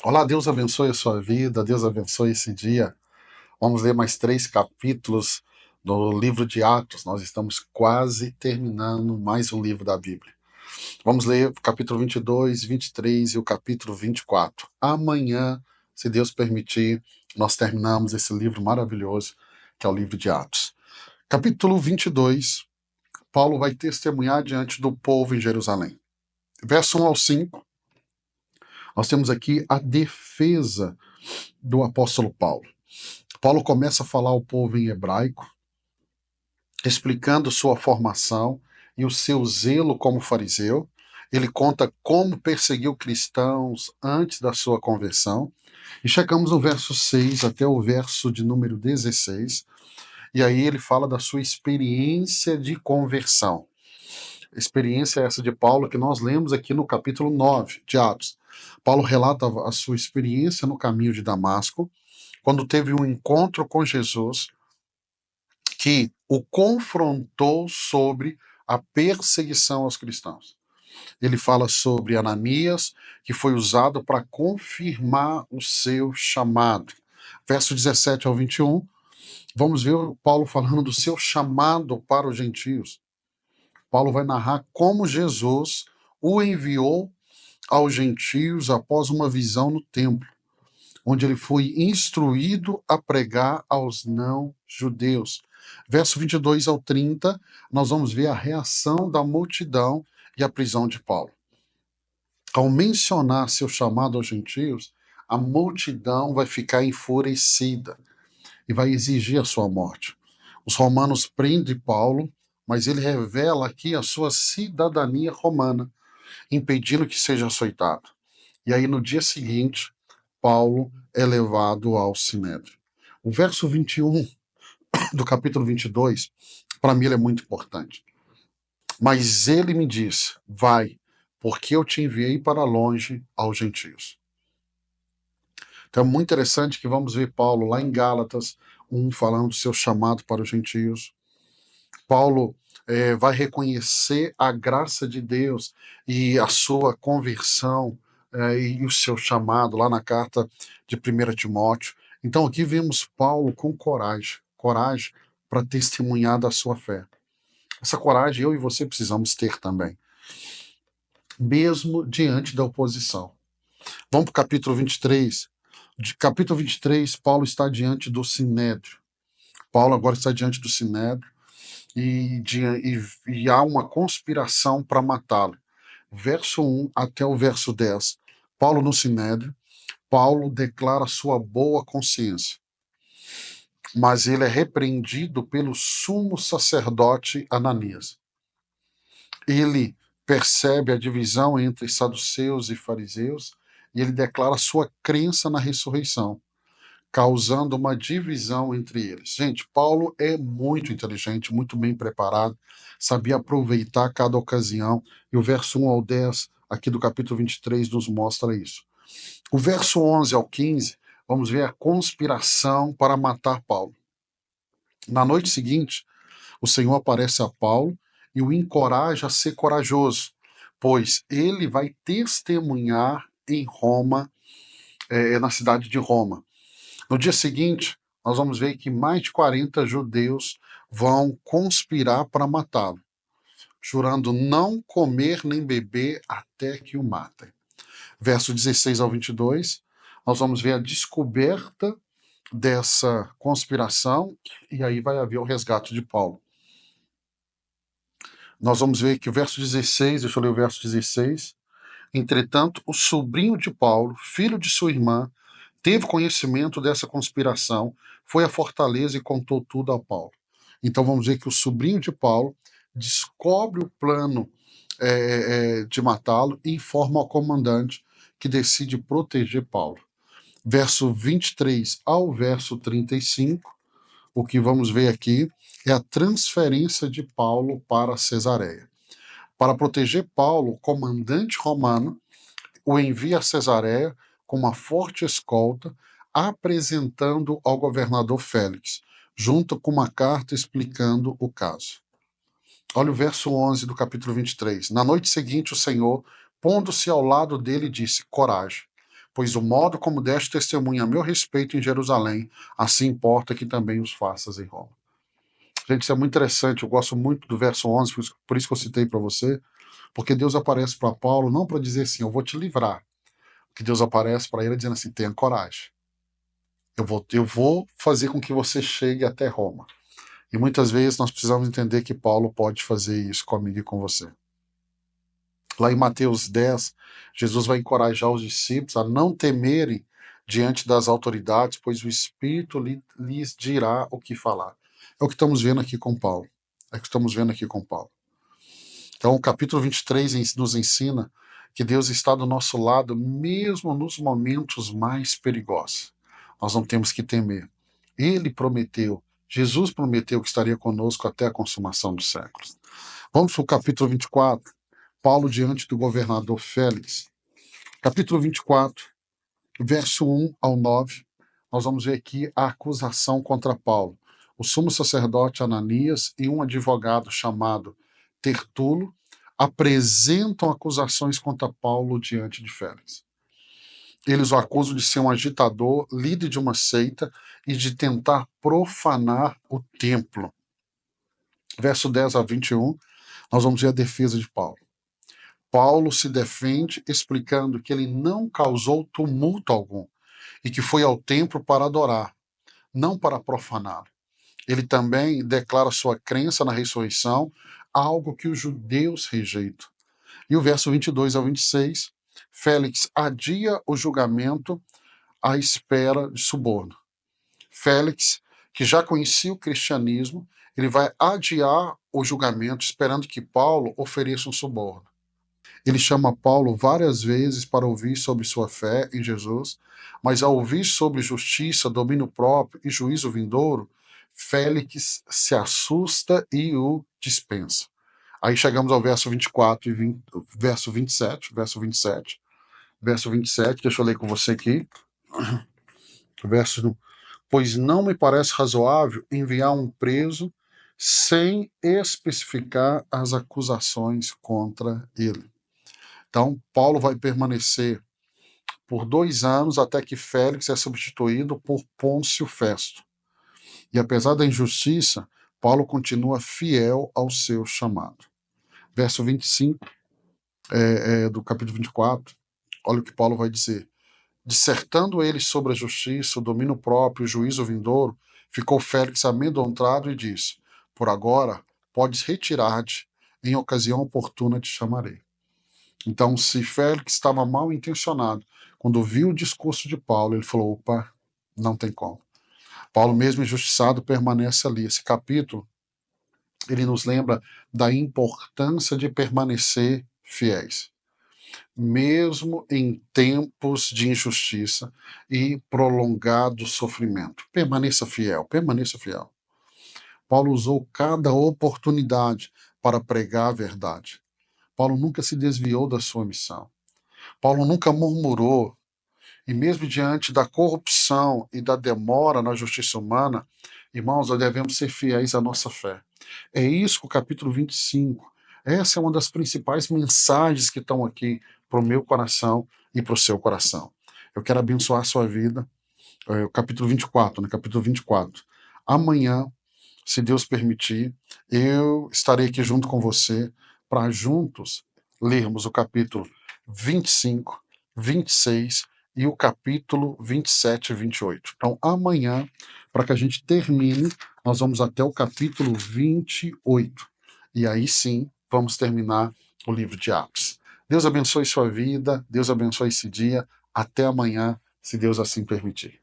Olá, Deus abençoe a sua vida, Deus abençoe esse dia. Vamos ler mais 3 capítulos do livro de Atos. Nós estamos quase terminando mais um livro da Bíblia. Vamos ler o capítulo 22, 23 e o capítulo 24. Amanhã, se Deus permitir, nós terminamos esse livro maravilhoso, que é o livro de Atos. Capítulo 22, Paulo vai testemunhar diante do povo em Jerusalém. Verso 1 ao 5, nós temos aqui a defesa do apóstolo Paulo. Paulo começa a falar ao povo em hebraico, explicando sua formação e o seu zelo como fariseu. Ele conta como perseguiu cristãos antes da sua conversão. E chegamos no verso 6 até o verso de número 16. E aí ele fala da sua experiência de conversão. Experiência essa de Paulo que nós lemos aqui no capítulo 9 de Atos. Paulo relata a sua experiência no caminho de Damasco, quando teve um encontro com Jesus que o confrontou sobre a perseguição aos cristãos. Ele fala sobre Ananias, que foi usado para confirmar o seu chamado. Verso 17 ao 21, vamos ver Paulo falando do seu chamado para os gentios. Paulo vai narrar como Jesus o enviou aos gentios após uma visão no templo, onde ele foi instruído a pregar aos não-judeus. Verso 22 ao 30, nós vamos ver a reação da multidão e a prisão de Paulo. Ao mencionar seu chamado aos gentios, a multidão vai ficar enfurecida e vai exigir a sua morte. Os romanos prendem Paulo, mas ele revela aqui a sua cidadania romana, impedindo que seja açoitado. E aí, no dia seguinte, Paulo é levado ao Sinédrio. O verso 21 do capítulo 22, para mim, ele é muito importante. Mas ele me disse: vai, porque eu te enviei para longe aos gentios. Então é muito interessante que vamos ver Paulo lá em Gálatas 1 falando do seu chamado para os gentios. Paulo vai reconhecer a graça de Deus e a sua conversão e o seu chamado lá na carta de 1 Timóteo. Então aqui vemos Paulo com coragem para testemunhar da sua fé. Essa coragem eu e você precisamos ter também, mesmo diante da oposição. Vamos para o capítulo 23. De capítulo 23, Paulo está diante do Sinédrio. Paulo agora está diante do Sinédrio e há uma conspiração para matá-lo. Verso 1 até o verso 10. Paulo no Sinédrio, Paulo declara sua boa consciência, mas ele é repreendido pelo sumo sacerdote Ananias. Ele percebe a divisão entre saduceus e fariseus e ele declara sua crença na ressurreição, causando uma divisão entre eles. Gente, Paulo é muito inteligente, muito bem preparado, sabia aproveitar cada ocasião, e o verso 1 ao 10, aqui do capítulo 23, nos mostra isso. O verso 11 ao 15, vamos ver a conspiração para matar Paulo. Na noite seguinte, o Senhor aparece a Paulo e o encoraja a ser corajoso, pois ele vai testemunhar em Roma, na cidade de Roma. No dia seguinte, nós vamos ver que mais de 40 judeus vão conspirar para matá-lo, jurando não comer nem beber até que o matem. Verso 16 ao 22, nós vamos ver a descoberta dessa conspiração e aí vai haver o resgate de Paulo. Nós vamos ver que o verso 16, deixa eu ler o verso 16. Entretanto, o sobrinho de Paulo, filho de sua irmã, teve conhecimento dessa conspiração, foi à fortaleza e contou tudo a Paulo. Então vamos ver que o sobrinho de Paulo descobre o plano de matá-lo e informa ao comandante, que decide proteger Paulo. Verso 23 ao verso 35, o que vamos ver aqui é a transferência de Paulo para Cesareia. Para proteger Paulo, o comandante romano o envia a Cesareia com uma forte escolta, apresentando ao governador Félix, junto com uma carta explicando o caso. Olha o verso 11 do capítulo 23. Na noite seguinte, o Senhor, pondo-se ao lado dele, disse: coragem, pois o modo como deste testemunha a meu respeito em Jerusalém, assim importa que também os faças em Roma. Gente, isso é muito interessante, eu gosto muito do verso 11, por isso que eu citei para você, porque Deus aparece para Paulo não para dizer assim, eu vou te livrar, que Deus aparece para ele dizendo assim, tenha coragem, eu vou fazer com que você chegue até Roma. E muitas vezes nós precisamos entender que Paulo pode fazer isso comigo e com você. Lá em Mateus 10, Jesus vai encorajar os discípulos a não temerem diante das autoridades, pois o Espírito lhes dirá o que falar. É o que estamos vendo aqui com Paulo. É o que estamos vendo aqui com Paulo. Então, o capítulo 23 nos ensina que Deus está do nosso lado, mesmo nos momentos mais perigosos. Nós não temos que temer. Ele prometeu, Jesus prometeu que estaria conosco até a consumação dos séculos. Vamos para o capítulo 24. Paulo diante do governador Félix. Capítulo 24, verso 1 ao 9. Nós vamos ver aqui a acusação contra Paulo. O sumo sacerdote Ananias e um advogado chamado Tertulo apresentam acusações contra Paulo diante de Félix. Eles o acusam de ser um agitador, líder de uma seita e de tentar profanar o templo. Verso 10 a 21, nós vamos ver a defesa de Paulo. Paulo se defende explicando que ele não causou tumulto algum e que foi ao templo para adorar, não para profanar. Ele também declara sua crença na ressurreição, algo que os judeus rejeitam. E o verso 22 ao 26, Félix adia o julgamento à espera de suborno. Félix, que já conhecia o cristianismo, ele vai adiar o julgamento esperando que Paulo ofereça um suborno. Ele chama Paulo várias vezes para ouvir sobre sua fé em Jesus, mas ao ouvir sobre justiça, domínio próprio e juízo vindouro, Félix se assusta e o dispensa. Aí chegamos ao verso 24 e 20, verso 27, verso 27, deixa eu ler com você aqui. Verso, pois não me parece razoável enviar um preso sem especificar as acusações contra ele. Então, Paulo vai permanecer por 2 anos até que Félix é substituído por Pôncio Festo. E apesar da injustiça, Paulo continua fiel ao seu chamado. Verso 25 do capítulo 24, olha o que Paulo vai dizer. Dissertando ele sobre a justiça, o domínio próprio, o juízo vindouro, ficou Félix amedrontado e disse, por agora, podes retirar-te, em ocasião oportuna te chamarei. Então, se Félix estava mal intencionado, quando viu o discurso de Paulo, ele falou, opa, não tem como. Paulo, mesmo injustiçado, permanece ali. Esse capítulo, ele nos lembra da importância de permanecer fiéis, mesmo em tempos de injustiça e prolongado sofrimento. Permaneça fiel, permaneça fiel. Paulo usou cada oportunidade para pregar a verdade. Paulo nunca se desviou da sua missão. Paulo nunca murmurou, e mesmo diante da corrupção e da demora na justiça humana, irmãos, nós devemos ser fiéis à nossa fé. É isso que o capítulo 25, essa é uma das principais mensagens que estão aqui para o meu coração e para o seu coração. Eu quero abençoar a sua vida, o capítulo 24, né? Capítulo 24. Amanhã, se Deus permitir, eu estarei aqui junto com você para juntos lermos o capítulo 25, 26 e o capítulo 27 e 28. Então, amanhã, para que a gente termine, nós vamos até o capítulo 28. E aí sim, vamos terminar o livro de Atos. Deus abençoe sua vida, Deus abençoe esse dia. Até amanhã, se Deus assim permitir.